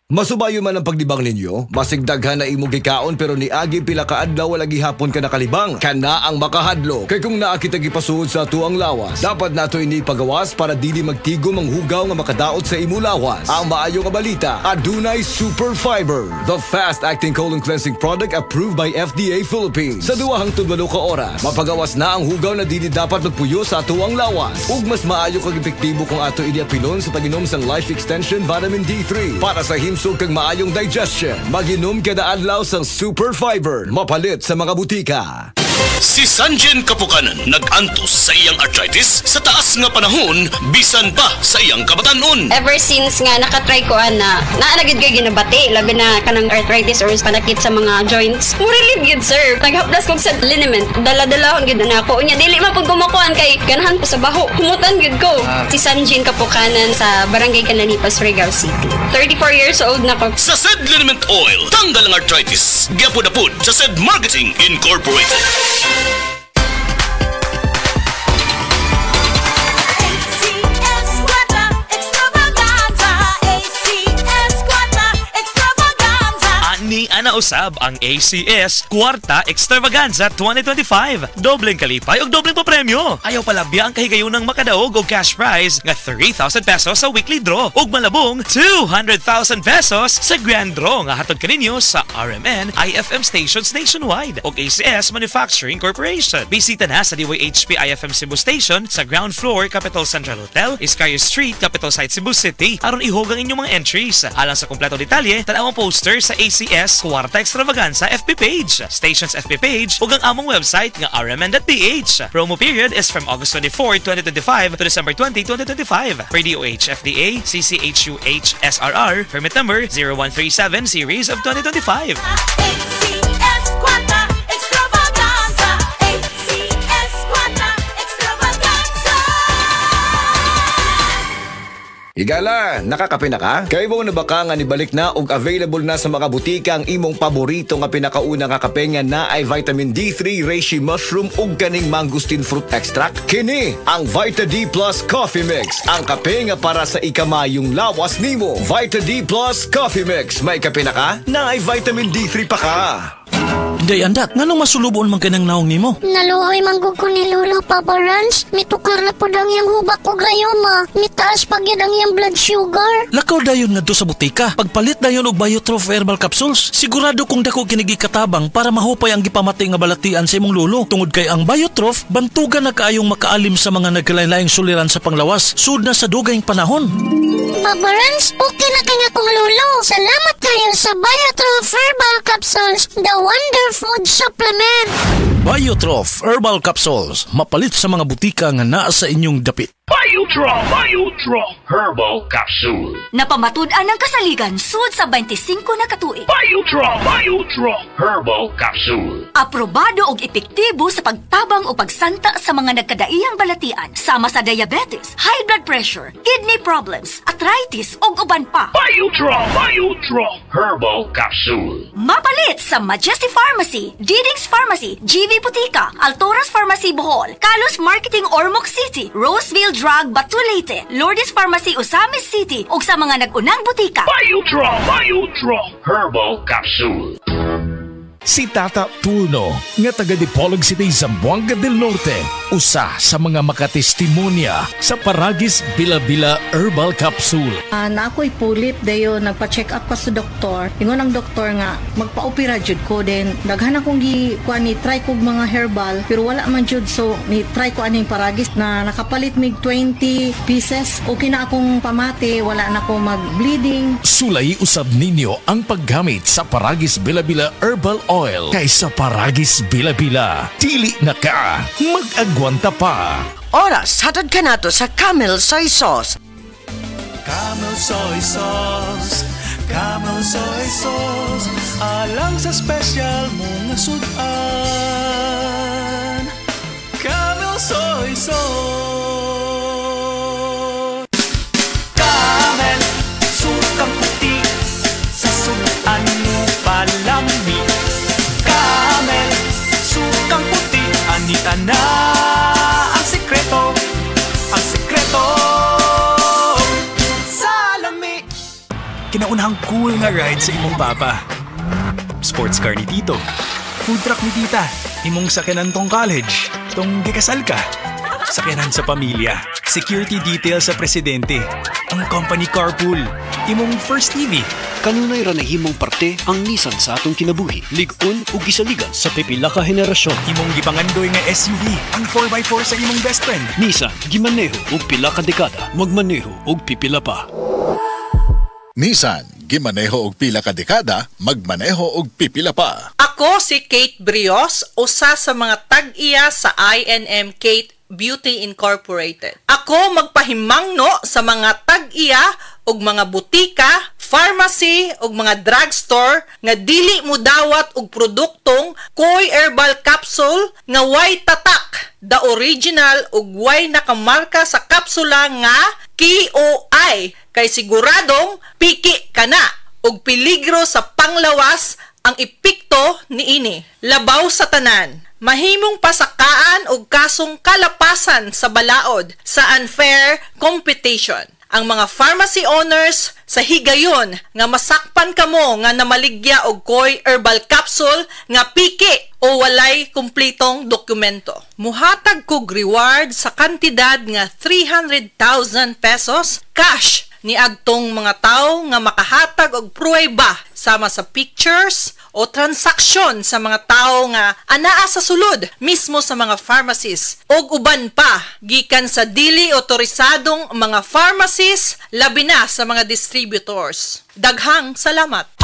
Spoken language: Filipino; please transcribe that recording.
Masubayo man ang pagdibang ninyo, masigdaghan na imong gikaon pero niagi pila ka adlaw wala gihapon ka nakalibang. Kana ang makahadlo. Kay kung naa kita gipasuod sa tuang lawas, dapat nato ini pagawas para dili magtigom ang hugaw nga makadaot sa imo lawas. Ang maayo nga balita, adunay Super Fiber, the fast-acting colon cleansing product approved by FDA Philippines. Sa 2 ka oras, mapagawas na ang hugaw na dili dapat magpuyo sa tuang lawas. Ug mas maayo kag epektibo kung ato ini apilon sa pag-inom sang Life Extension Vitamin D3 para sa himsog kag maayong digestion. Mag-inom kada adlaw sang Super Fiber, mapalit sa mga butika. Si Sanjen Kapukanan nag-antos sa iyang arthritis sa taas nga panahon bisan pa sa iyang kabatanon. Ever since nga nakatry ko na naanagid kay ginabati labi na kanang arthritis or panakit sa mga joints. Mo relieve gid sir. Naghaplas kog sa liniment. Dala-dalahon gid na ako. Unya dili man pud kumukuan kay ganahan ko sa baho. Humutan gid ko. Si Sanjen Kapukanan sa Barangay Cananipas, Surigao City. 34 years old na ko. Sa SED Liniment Oil, tanggal ang arthritis. Gyapod-apod sa SED Marketing Incorporated. Ana usab ang ACS Kwarta Extravaganza 2025. Dobleng kalipay ug dobleng papremyo. Ayaw palabya ang kahigayunang makadaog og cash prize nga 3,000 pesos sa weekly draw ug malabong 200,000 pesos sa grand draw nga hatod kaninyo sa RMN IFM stations nationwide ug ACS Manufacturing Corporation. Bisita na sa DYHP IFM Cebu Station sa ground floor Capital Central Hotel, Iscayo Street, Capital Site, Cebu City aron ihog ang inyong mga entries. Alang sa kompleto detalye, tan-aw ang poster sa ACS Kwarta Extravaganza FB page, station's FB page ug ang among website nga rmn.ph. Promo period is from August 24, 2025 to December 20, 2025. Per DOH FDA CCHUH SRR permit number 0137 series of 2025. ACS Kwarta Extravaganza, ACS Kwarta Extravaganza. Igala, nakakape na ka? Kay mo na baka nga nibalik na ug available na sa mga butika ang imong paborito nga pinakauna nga kape nga na ay vitamin D3, reishi mushroom ug kaning mangosteen fruit extract? Kini ang Vita D Plus Coffee Mix, ang kape nga para sa ikamayong lawas nimo. Vita D Plus Coffee Mix, may kape na ka? Na ay vitamin D3 pa ka. Day andak, nganong masulubon man kanang naong nimo? Naluoy manggug ko ni Lolo Papa Rans. Mitukar na po ang iyang hubak ko grayoma. Mitaas pag yan ang iyang blood sugar. Lakaw dayon nga do sa butika. Pagpalit dayon og Biotrof Herbal Capsules. Sigurado kung dako kinigi katabang para mahupay ang gipamati nga balatian sa imong lolo. Tungod kay ang Biotrof, bantugan na kaayong makaalim sa mga nagkalain-laing suliran sa panglawas. Sud na sa dugayng panahon. Papa Rans, okay na kaya kong lolo. Salamat kayo sa Biotrof Herbal Capsules, the wonder food supplement. Biotrof Herbal Capsules, mapalit sa mga butika nga naa sa inyong dapit. Biotrof Herbal Capsule. Napamatud-an ng kasaligan sud sa 25 na katuig. Biotrof Herbal Capsule. Aprobado og epektibo sa pagtabang o pagsanta sa mga nagkadaiyang balatian sama sa diabetes, high blood pressure, kidney problems, arthritis ug uban pa. Biotrof Herbal Capsule. Mapalit sa Majesty Pharmacy, Diding's Pharmacy, GV Butika, Altoras Pharmacy Bohol, Kalos Marketing Ormoc City, Roseville Drug Batulete, Lourdes Pharmacy Osamis City ug sa mga nag-unang butika. Biotrof Herbal Capsule. Si Tata Turno, nga taga Dipolog City, Zamboanga del Norte, usa sa mga makatestimonya sa Paragis Bila-Bila Herbal Capsule. Na ako'y pulip dayo nagpa-check up pa sa doktor. Ingon ang doktor nga magpa-opera jud ko din. Daghan akong ni try kog mga herbal pero wala man jud, so ni try ko aning Paragis na nakapalit mig 20 pieces. Okay na akong pamati, wala na ako mag-bleeding. Sulay usab ninyo ang paggamit sa Paragis Bila-Bila Herbal Oil kaysa Paragis Bila-Bila. Dili na ka, mag-agwanta pa. Oras, hatod ka nato sa Camel Soy Sauce. Camel Soy Sauce, Camel Soy Sauce, alang sa special mong sudan. Camel Soy Sauce. Camel, sukang puti, sa sudan mo palami. Camel, sukang puti, anita na ang sekreto, Kinaunahang cool nga ride sa imong papa. Sports car ni Tito. Food truck ni Tita. Imong sakyanan tong college. Tong gikasal ka. Sakyanan sa pamilya. Security detail sa presidente. Ang company carpool. Imong first TV. Kanunay ra nahimong parte ang Nissan sa atong kinabuhi. Lig-on ug gisaligan sa pipila ka henerasyon. Imong gipangandoy nga SUV. Ang 4x4 sa imong best friend. Nissan gimaneho ug pila ka dekada. Magmaneho ug pipila pa. Nissan gimaneho og pila ka dekada, magmaneho og pipila pa. Ako si Kate Brios, usa sa mga tag-iya sa I&M Kate Beauty Incorporated. Ako magpahimangno sa mga tag-iya og mga butika, pharmacy ug mga drugstore nga dili mo dawat og produktong Koy Herbal Capsule nga way tatak, the original ug way nakamarka sa kapsula nga KOI kay siguradong piki kana ug peligro sa panglawas ang epekto niini. Labaw sa tanan, mahimong pasakaan og kasong kalapasan sa balaod sa unfair competition. Ang mga pharmacy owners sa higayon nga masakpan kamo nga namaligya og Koy Herbal Capsule nga piki o walay kumpletong dokumento. Muhatag kog reward sa kantidad nga 300,000 pesos cash ni agtong mga tao nga makahatag og pruweba sama sa pictures o transaksyon sa mga tao nga anaa sa sulod mismo sa mga pharmacies og uban pa gikan sa dili otorisadong mga pharmacies labi na sa mga distributors. Daghang salamat.